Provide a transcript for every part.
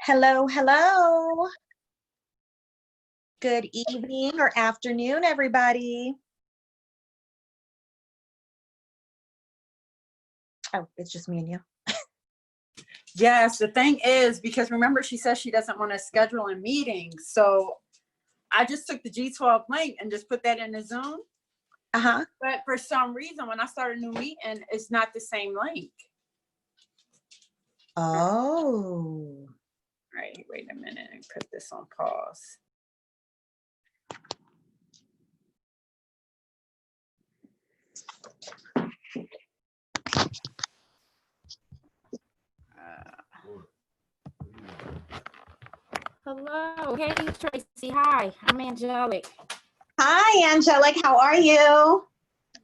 Hello, hello. Good evening or afternoon, everybody. Oh, it's just me and you. Yes, the thing is, because remember, she says she doesn't want to schedule a meeting. So I just took the G12 link and just put that in the Zoom. Uh-huh. But for some reason, when I start a new meeting, it's not the same link. Oh. All right, wait a minute and put this on pause. Hello. Hey, Tracy. Hi, I'm Angelic. Hi, Angelic. How are you?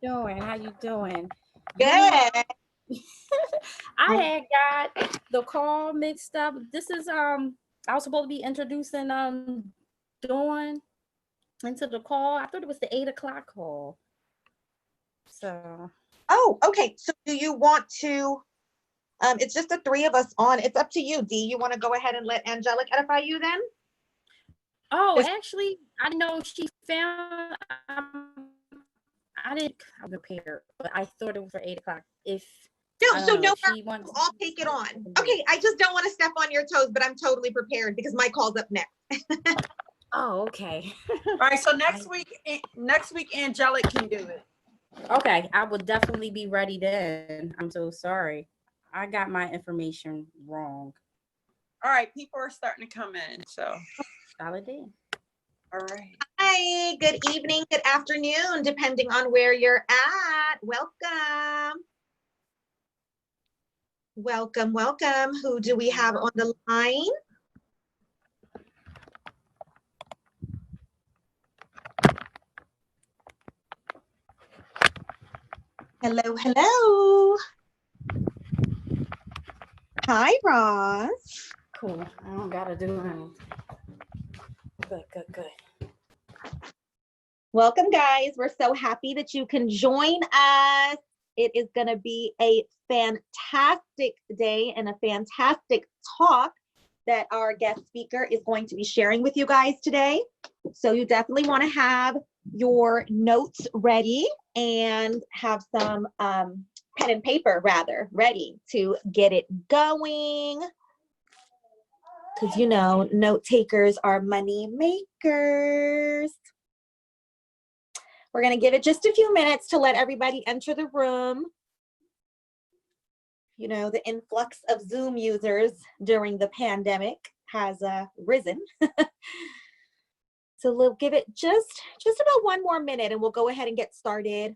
How you doing? Good. I had got the call mixed up. This is I was supposed to be introducing Dawn into the call. I thought it was the 8 o'clock call. So. Oh, okay. So do you want to, it's just the three of us on. It's up to you, Dee. You want to go ahead and let Angelic edify you then? Oh, actually, I know she found, I didn't prepare, but I thought it was for 8 o'clock. I'll take it on. Okay, I just don't want to step on your toes, but I'm totally prepared because my call's up next. Oh, okay. All right, so next week, Angelic can do it. Okay, I will definitely be ready then. I'm so sorry. I got my information wrong. All right, people are starting to come in, so. Solid day. All right. Hi, good evening, good afternoon, depending on where you're at. Welcome. Welcome, welcome. Who do we have on the line? Hello, hello. Hi, Ross. Cool. I don't gotta do anything. Good. Welcome, guys. We're so happy that you can join us. It is going to be a fantastic day and a fantastic talk that our guest speaker is going to be sharing with you guys today. So you definitely want to have your notes ready and have some pen and paper ready to get it going. Because you know, note takers are money makers. We're going to give it just a few minutes to let everybody enter the room. You know, the influx of Zoom users during the pandemic has risen. So we'll give it just about one more minute and we'll go ahead and get started.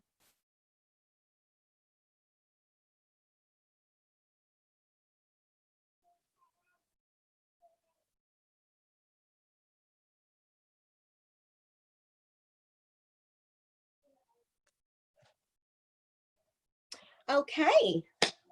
Okay,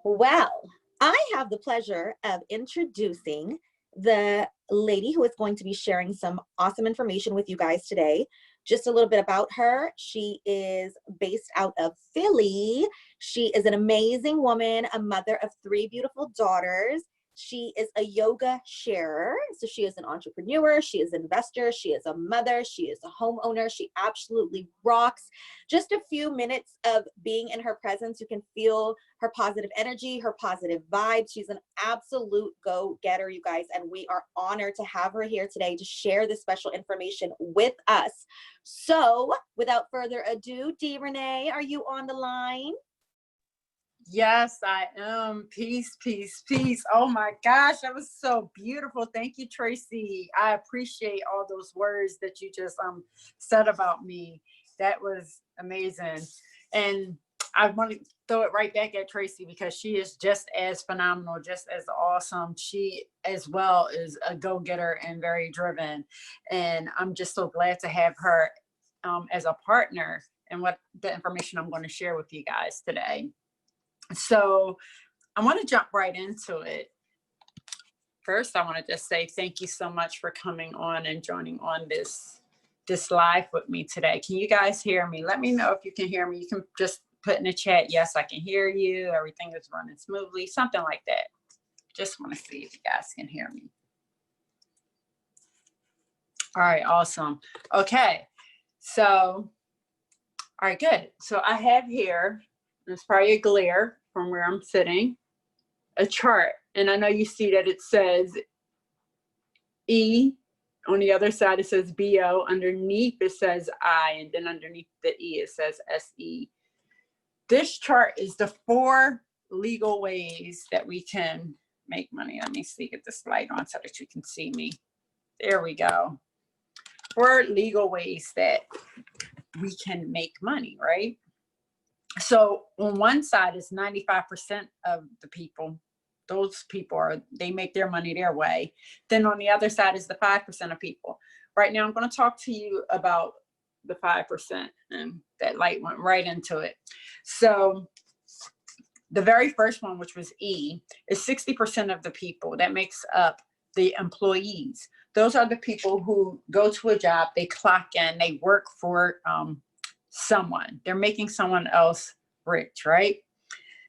well, I have the pleasure of introducing the lady who is going to be sharing some awesome information with you guys today. Just a little bit about her. She is based out of Philly. She is an amazing woman, a mother of 3 beautiful daughters. She is a yoga sharer. So she is an entrepreneur. She is an investor. She is a mother. She is a homeowner. She absolutely rocks. Just a few minutes of being in her presence, you can feel her positive energy, her positive vibe. She's an absolute go-getter, you guys, and we are honored to have her here today to share this special information with us. So without further ado, Dee Renee, are you on the line? Yes, I am. Peace, peace, peace. Oh my gosh, that was so beautiful. Thank you, Tracy. I appreciate all those words that you just said about me. That was amazing. And I want to throw it right back at Tracy because she is just as phenomenal, just as awesome. She as well is a go-getter and very driven. And I'm just so glad to have her as a partner and what the information I'm going to share with you guys today. So I want to jump right into it. First, I want to just say thank you so much for coming on and joining on this live with me today. Can you guys hear me? Let me know if you can hear me. You can just put in the chat, yes, I can hear you. Everything is running smoothly, something like that. Just want to see if you guys can hear me. All right, awesome. Okay, so, all right, good. So I have here, there's probably a glare from where I'm sitting, a chart. And I know you see that it says E. On the other side, it says BO. Underneath, it says I. And then underneath the E, it says SE. This chart is the 4 legal ways that we can make money. Let me see, get this light on so that you can see me. There we go. 4 legal ways that we can make money, right? So on one side is 95% of the people. Those people they make their money their way. Then on the other side is the 5% of people. Right now, I'm going to talk to you about the 5%, and that light went right into it. So the very first one, which was E, is 60% of the people. That makes up the employees. Those are the people who go to a job, they clock in, they work for someone. They're making someone else rich, right?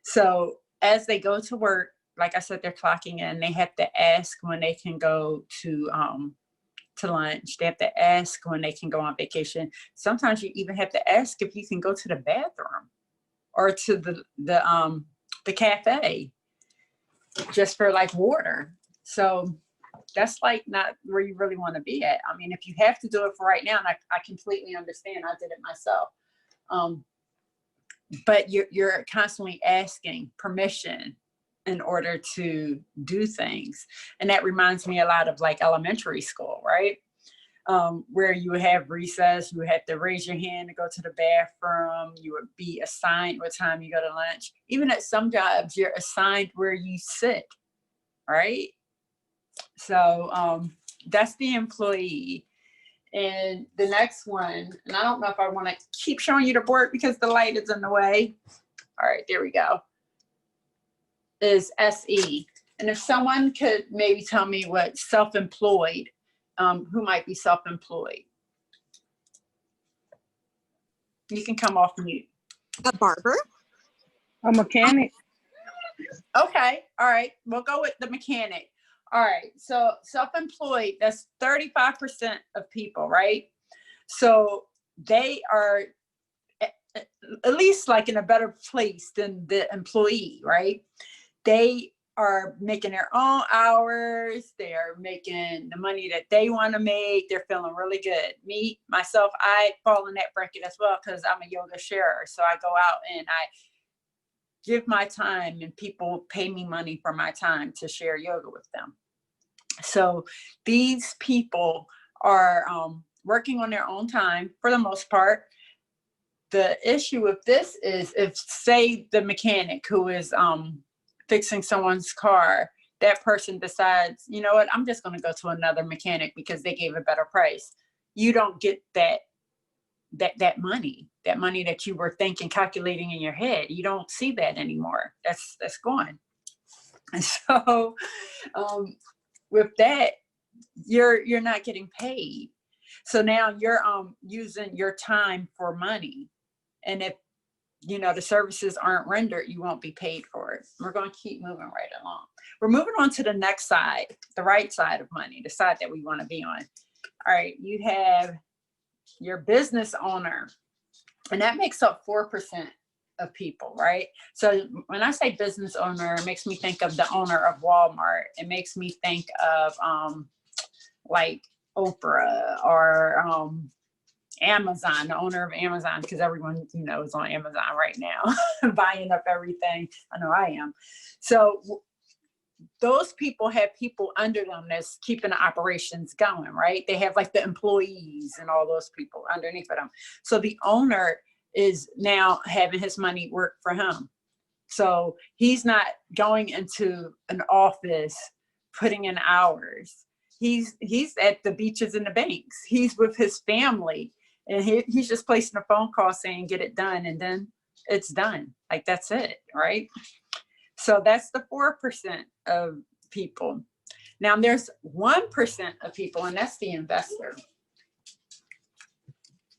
So as they go to work, like I said, they're clocking in. They have to ask when they can go to lunch. They have to ask when they can go on vacation. Sometimes you even have to ask if you can go to the bathroom or to the cafe just for like water. So that's like not where you really want to be at. I mean, if you have to do it for right now, and I completely understand, I did it myself. But you're constantly asking permission in order to do things. And that reminds me a lot of like elementary school, right? Where you would have recess, you would have to raise your hand to go to the bathroom, you would be assigned what time you go to lunch. Even at some jobs, you're assigned where you sit, right? So that's the employee. And the next one, and I don't know if I want to keep showing you the board because the light is in the way. All right, there we go. Is SE. And if someone could maybe tell me what self-employed, who might be self-employed? You can come off mute. A barber? A mechanic. Okay, all right, we'll go with the mechanic. All right, so self-employed, that's 35% of people, right? So they are at least like in a better place than the employee, right? They are making their own hours. They are making the money that they want to make. They're feeling really good. Me, myself, I fall in that bracket as well because I'm a yoga sharer. So I go out and I give my time and people pay me money for my time to share yoga with them. So these people are working on their own time for the most part. The issue with this is if, say, the mechanic who is fixing someone's car, that person decides, you know what, I'm just going to go to another mechanic because they gave a better price. You don't get that money that you were thinking, calculating in your head. You don't see that anymore. That's gone. And so with that, you're not getting paid. So now you're using your time for money. And if the services aren't rendered, you won't be paid for it. We're going to keep moving right along. We're moving on to the next side, the right side of money, the side that we want to be on. All right, you have your business owner, and that makes up 4% of people, right? So when I say business owner, it makes me think of the owner of Walmart. It makes me think of like Oprah or Amazon, the owner of Amazon, because everyone is on Amazon right now buying up everything. I know I am. So those people have people under them that's keeping the operations going, right? They have like the employees and all those people underneath of them. So the owner is now having his money work for him. So he's not going into an office, putting in hours. He's at the beaches and the banks. He's with his family. And he's just placing a phone call saying, get it done. And then it's done. Like, that's it, right? So that's the 4% of people. Now there's 1% of people, and that's the investor.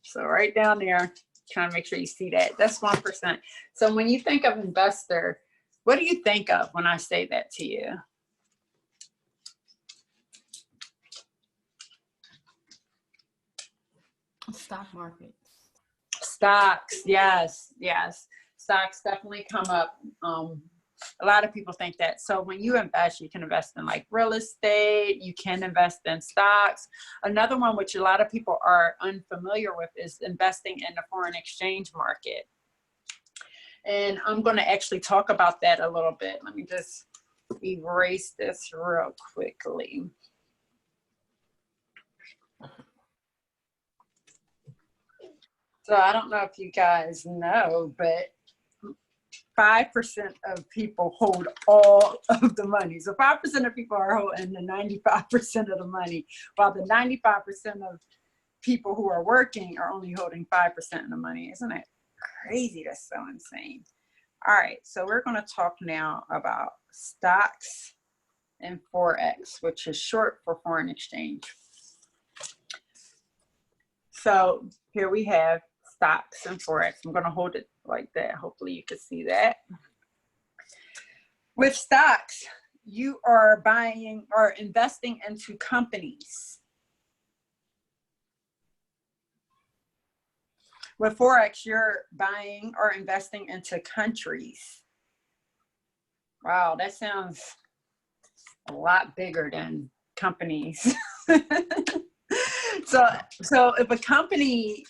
So right down there, trying to make sure you see that. That's 1%. So when you think of investor, what do you think of when I say that to you? stock market. Stocks, yes, yes. Stocks definitely come up. A lot of people think that. So when you invest, you can invest in like real estate, you can invest in stocks. Another one which a lot of people are unfamiliar with is investing in the foreign exchange market. And I'm going to actually talk about that a little bit. Let me just erase this real quickly. So I don't know if you guys know, but 5% of people hold all of the money. So 5% of people are holding the 95% of the money, while the 95% of people who are working are only holding 5% of the money. Isn't it crazy? That's so insane. All right, so we're going to talk now about stocks and Forex, which is short for foreign exchange. So here we have stocks and Forex. I'm going to hold it like that. Hopefully you can see that. With stocks, you are buying or investing into companies. With Forex, you're buying or investing into countries. Wow, that sounds a lot bigger than companies. So if a company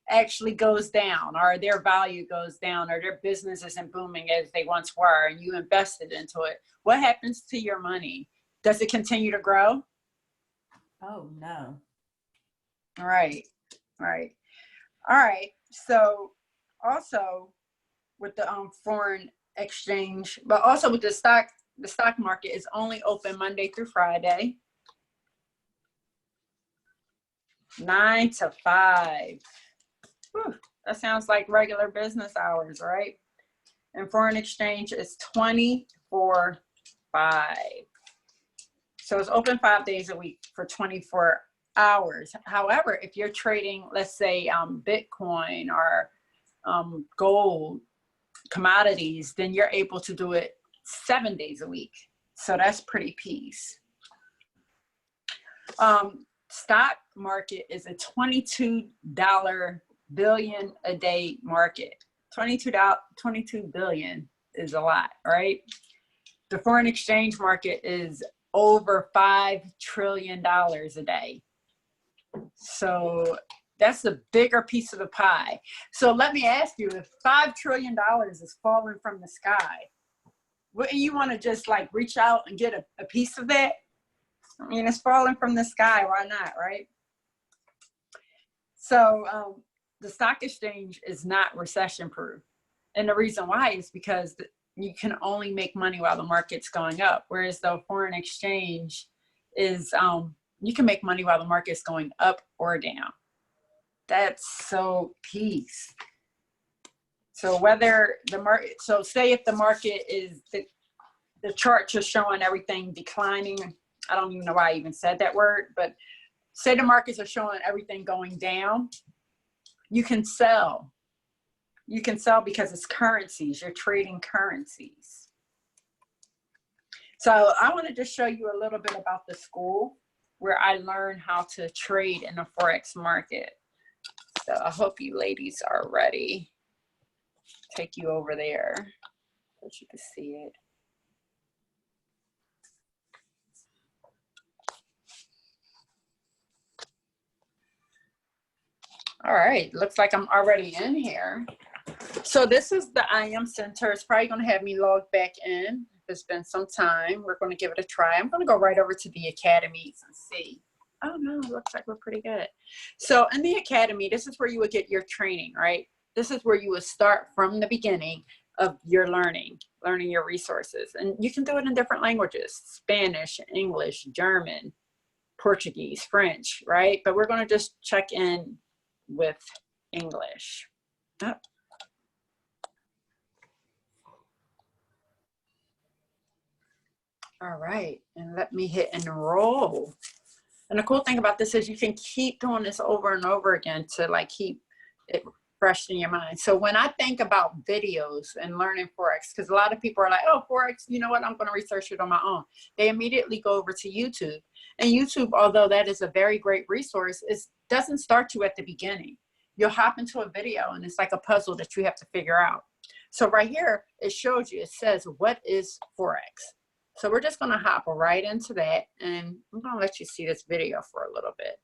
actually goes down, or their value goes down, or their business isn't booming as they once were, and you invested into it, what happens to your money? Does it continue to grow? Oh, no. All right. All right. So also with the foreign exchange, but also with the stock market is only open Monday through Friday, 9 to 5. Whew, that sounds like regular business hours, right? And foreign exchange is 24/5. So it's open 5 days a week for 24 hours. However, if you're trading, let's say Bitcoin or gold, commodities, then you're able to do it 7 days a week. So that's pretty peace. Stock market is a $22 billion a day market. 22 billion is a lot, right? The foreign exchange market is over $5 trillion a day. So that's a bigger piece of the pie. So let me ask you, if $5 trillion is falling from the sky, wouldn't you want to just like reach out and get a piece of that? I mean, it's falling from the sky. Why not, right? So the stock exchange is not recession proof. And the reason why is because you can only make money while the market's going up. Whereas the foreign exchange is, you can make money while the market's going up or down. That's so peace. So whether the market, so say if the market is, the chart just showing everything declining. I don't even know why I even said that word, but say the markets are showing everything going down, you can sell. You can sell because it's currencies. You're trading currencies. So I wanted to show you a little bit about the school where I learned how to trade in the Forex market. So I hope you ladies are ready. Take you over there so you can see it. All right, looks like I'm already in here. So this is the IM Center. It's probably going to have me log back in. It's been some time. We're going to give it a try. I'm going to go right over to the academies and see. Oh no, it looks like we're pretty good. So in the academy, this is where you would get your training, right? This is where you would start from the beginning of your learning your resources. And you can do it in different languages: Spanish, English, German, Portuguese, French, right? But we're going to just check in with English. Oh. All right, and let me hit enroll. And the cool thing about this is you can keep doing this over and over again to like keep it fresh in your mind. So when I think about videos and learning Forex, because a lot of people are like, oh, Forex, you know what, I'm going to research it on my own. They immediately go over to YouTube. And YouTube, although that is a very great resource, is doesn't start you at the beginning. You'll hop into a video and it's like a puzzle that you have to figure out. So right here, it shows you, it says, what is Forex? So we're just gonna hop right into that, and I'm gonna let you see this video for a little bit.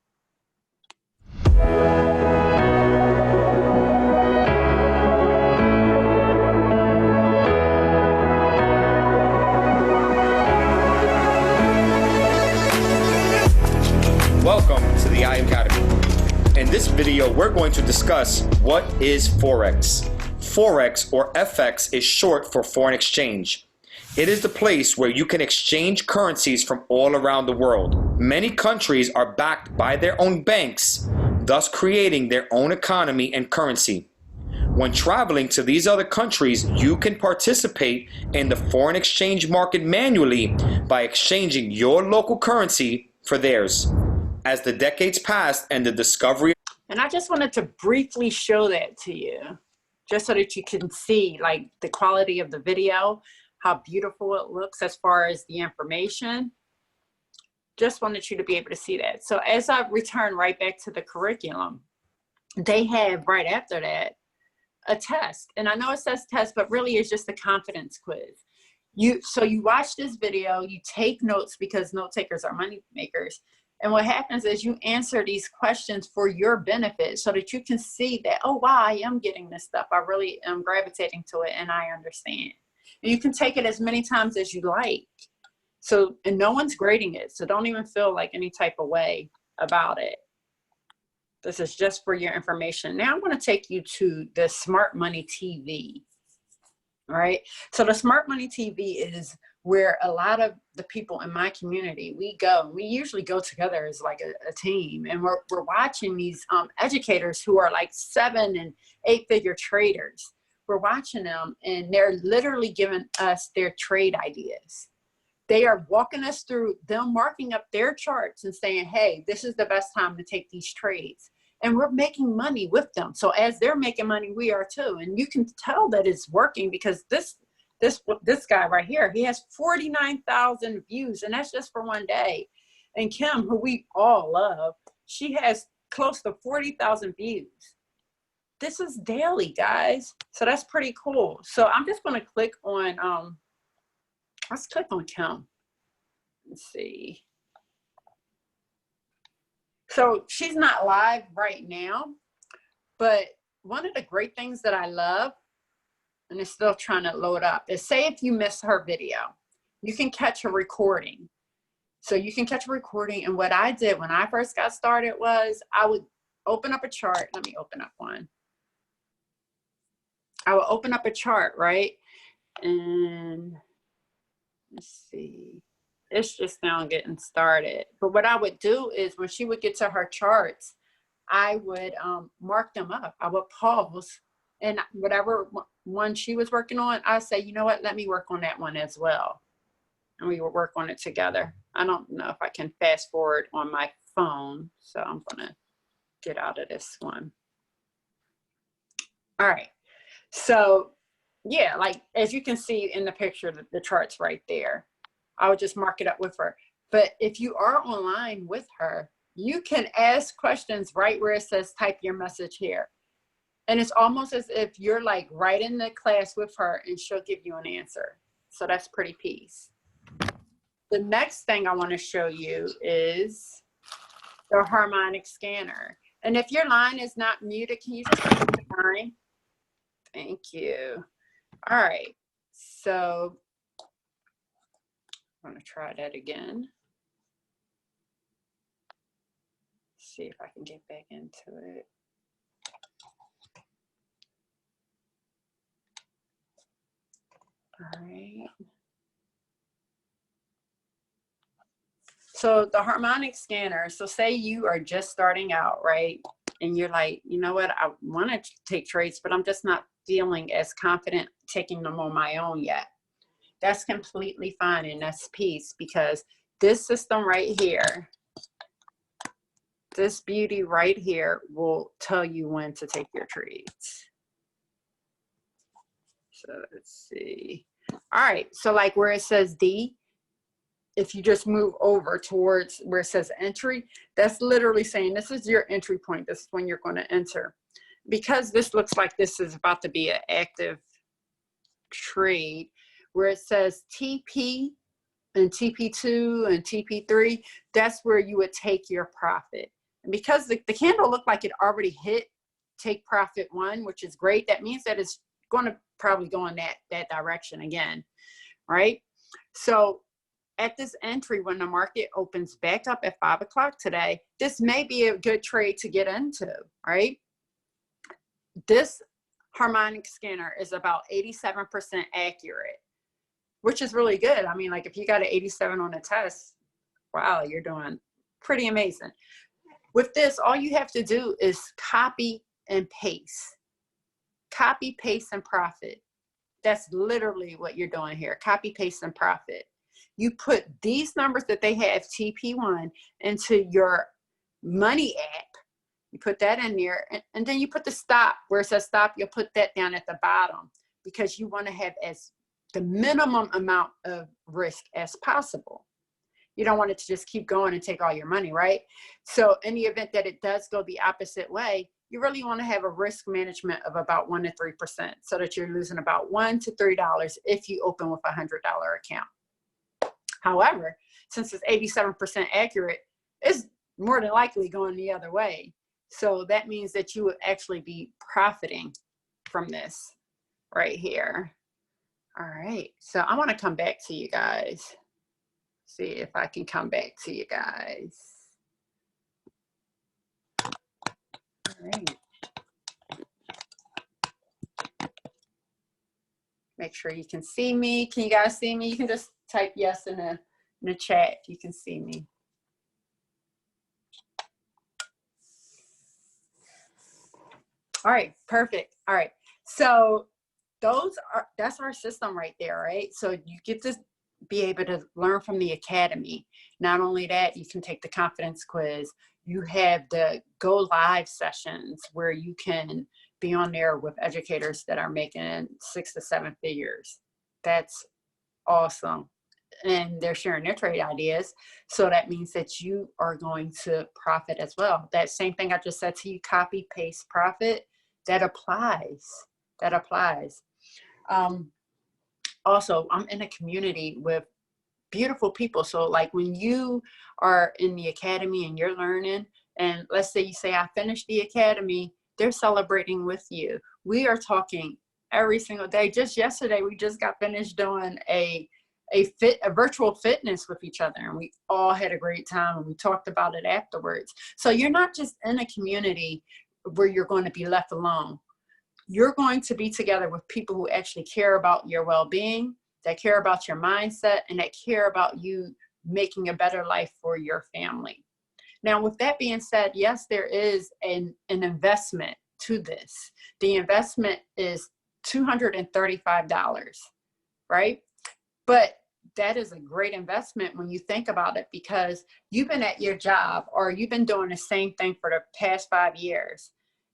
Welcome to the IM Academy. In this video, we're going to discuss what is Forex. Forex, or FX, is short for foreign exchange. It is the place where you can exchange currencies from all around the world. Many countries are backed by their own banks, thus creating their own economy and currency. When traveling to these other countries, you can participate in the foreign exchange market manually by exchanging your local currency for theirs. As the decades passed and the discovery. And I just wanted to briefly show that to you, just so that you can see like the quality of the video, how beautiful it looks as far as the information. Just wanted you to be able to see that. So as I return right back to the curriculum, they have right after that a test. And I know it says test, but really it's just a confidence quiz. So you watch this video, you take notes because note takers are money makers. And what happens is you answer these questions for your benefit so that you can see that, oh, wow, I am getting this stuff. I really am gravitating to it and I understand. And you can take it as many times as you like. So, and no one's grading it. So don't even feel like any type of way about it. This is just for your information. Now I'm going to take you to the Smart Money TV. All right. So the Smart Money TV is where a lot of the people in my community, we usually go together as like a team, and we're watching these educators who are like 7- and 8-figure traders. We're watching them and they're literally giving us their trade ideas. They are walking us through them, marking up their charts and saying, hey, this is the best time to take these trades. And we're making money with them. So as they're making money, we are too. And you can tell that it's working because this guy right here, he has 49,000 views, and that's just for one day. And Kim, who we all love, she has close to 40,000 views. This is daily, guys. So that's pretty cool. So I'm just going to click on, let's click on Kim. Let's see. So she's not live right now, but one of the great things that I love, and it's still trying to load up, is say if you miss her video, you can catch a recording. So you can catch a recording. And what I did when I first got started was I would open up a chart. Let me open up one. I would open up a chart, right? And let's see. It's just now getting started. But what I would do is when she would get to her charts, I would mark them up. I would pause, and whatever one she was working on, I say, you know what, let me work on that one as well. And we would work on it together. I don't know if I can fast forward on my phone, so I'm gonna get out of this one. All right, so yeah, like as you can see in the picture, the chart's right there. I would just mark it up with her. But if you are online with her, you can ask questions right where it says type your message here. And it's almost as if you're like right in the class with her and she'll give you an answer. So that's pretty peace. The next thing I want to show you is the harmonic scanner. And if your line is not muted, can you just mute the line? Thank you. All right. So I'm going to try that again. See if I can get back into it. All right. So the harmonic scanner, so say you are just starting out, right? And you're like, you know what, I want to take trades, but I'm just not feeling as confident taking them on my own yet. That's completely fine, and that's peace, because this system right here, this beauty right here will tell you when to take your trades. So let's see. All right, so like where it says D, if you just move over towards where it says entry, that's literally saying this is your entry point. This is when you're going to enter. Because this looks like this is about to be an active trade, where it says TP and TP2 and TP3, that's where you would take your profit. And because the candle looked like it already hit take profit 1, which is great, that means that it's going to probably go in that direction again, right? So at this entry, when the market opens back up at 5 o'clock today, this may be a good trade to get into, right? This harmonic scanner is about 87% accurate, which is really good. I mean, like if you got an 87 on a test, wow, you're doing pretty amazing. With this, all you have to do is copy and paste. Copy, paste, and profit. That's literally what you're doing here. Copy, paste, and profit. You put these numbers that they have, TP1, into your money app. You put that in there, and then you put the stop. Where it says stop, you'll put that down at the bottom, because you want to have as the minimum amount of risk as possible. You don't want it to just keep going and take all your money, right? So in the event that it does go the opposite way, you really want to have a risk management of about 1 to 3%, so that you're losing about $1 to $3 if you open with a $100 account. However, since it's 87% accurate, it's more than likely going the other way. So that means that you would actually be profiting from this right here. All right, so I want to come back to you guys. See if I can come back to you guys. All right. Make sure you can see me. Can you guys see me? You can just type yes in the chat if you can see me. All right, perfect. All right, so that's our system right there, right? So you get to be able to learn from the academy. Not only that, you can take the confidence quiz. You have the go live sessions where you can be on there with educators that are making 6 to 7 figures. That's awesome. And they're sharing their trade ideas. So that means that you are going to profit as well. That same thing I just said to you, copy, paste, profit, that applies. That applies. Also, I'm in a community with beautiful people. So like when you are in the academy and you're learning, and let's say you say, I finished the academy, they're celebrating with you. We are talking every single day. Just yesterday, we just got finished doing a virtual fitness with each other, and we all had a great time, and we talked about it afterwards. So you're not just in a community where you're going to be left alone. You're going to be together with people who actually care about your well-being, that care about your mindset, and that care about you making a better life for your family. Now, with that being said, yes, there is an investment to this. The investment is $235, right? But that is a great investment when you think about it, because you've been at your job or you've been doing the same thing for the past 5 years.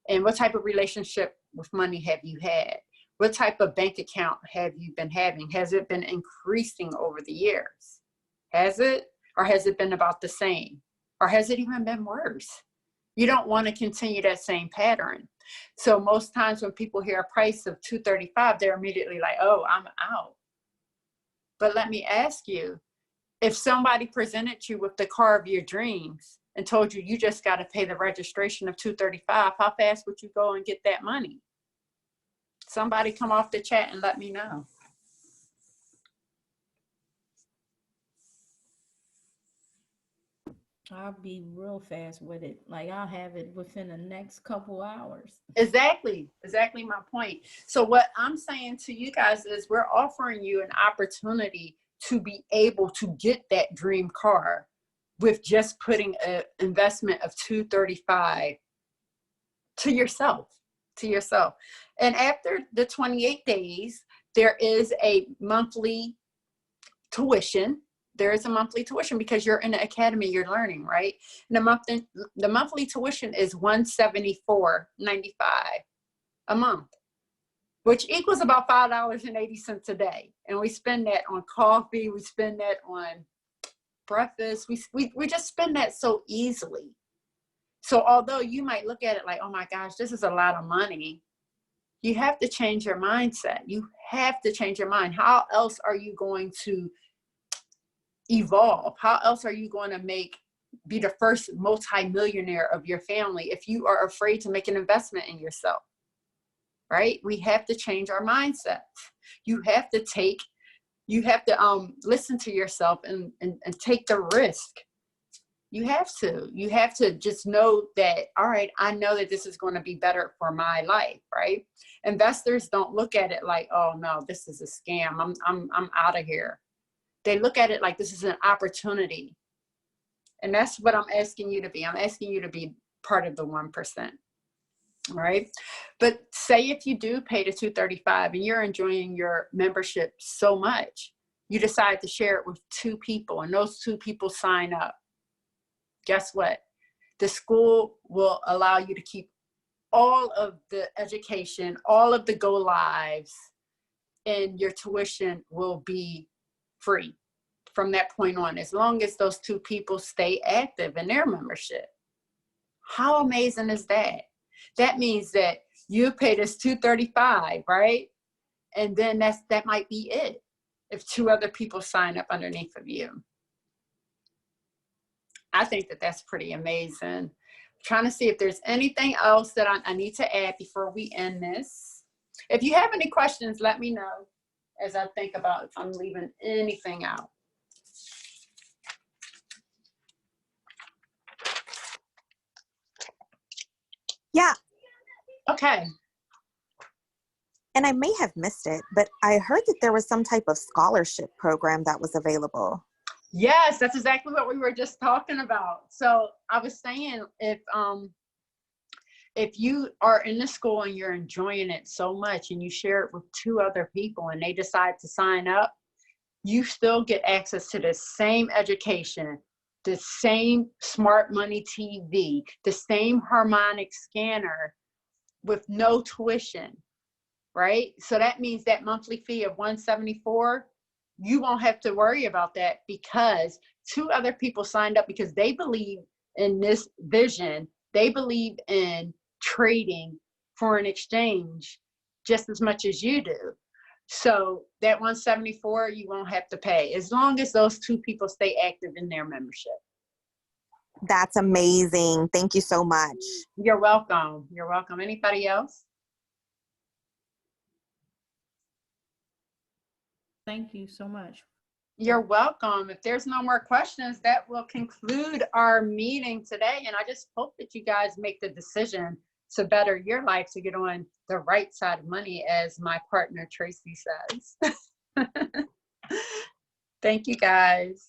And what type of relationship with money have you had? What type of bank account have you been having? Has it been increasing over the years? Has it? Or has it been about the same? Or has it even been worse? You don't want to continue that same pattern. So most times when people hear a price of $235, they're immediately like, oh, I'm out. But let me ask you, if somebody presented you with the car of your dreams and told you, you just got to pay the registration of $235, how fast would you go and get that money? Somebody come off the chat and let me know. I'll be real fast with it. Like I'll have it within the next couple hours. Exactly my point. So what I'm saying to you guys is we're offering you an opportunity to be able to get that dream car with just putting an investment of $235 to yourself. And after the 28 days, there is a monthly tuition. There is a monthly tuition because you're in the academy, you're learning, right? And the monthly tuition is $174.95 a month, which equals about $5.80 a day. And we spend that on coffee, we spend that on breakfast. We just spend that so easily. So although you might look at it like, oh my gosh, this is a lot of money, you have to change your mindset. You have to change your mind. How else are you going to evolve? How else are you going to be the first multimillionaire of your family if you are afraid to make an investment in yourself? Right? We have to change our mindset. You have to listen to yourself and take the risk. You have to just know that, all right, I know that this is going to be better for my life, right? Investors don't look at it like, oh no, this is a scam. I'm out of here. They look at it like this is an opportunity. And that's what I'm asking you to be. I'm asking you to be part of the 1%. Right? But say if you do pay the $235 and you're enjoying your membership so much, you decide to share it with 2 people and those 2 people sign up. Guess what? The school will allow you to keep all of the education, all of the go lives, and your tuition will be free from that point on, as long as those 2 people stay active in their membership. How amazing is that? That means that you pay this $235, right? And then that might be it if 2 other people sign up underneath of you. I think that that's pretty amazing. I'm trying to see if there's anything else that I need to add before we end this. If you have any questions, let me know as I think about if I'm leaving anything out. Yeah. Okay. And I may have missed it, but I heard that there was some type of scholarship program that was available. Yes, that's exactly what we were just talking about. So I was saying, if you are in the school and you're enjoying it so much and you share it with 2 other people and they decide to sign up, you still get access to the same education, the same Smart Money TV, the same harmonic scanner with no tuition, right? So that means that monthly fee of $174, you won't have to worry about that because 2 other people signed up because they believe in this vision. They believe in trading foreign exchange just as much as you do. So that $174, you won't have to pay as long as those 2 people stay active in their membership. That's amazing. Thank you so much. You're welcome. You're welcome. Anybody else? Thank you so much. You're welcome. If there's no more questions, that will conclude our meeting today. And I just hope that you guys make the decision to better your life, to get on the right side of money, as my partner Tracy says. Thank you, guys.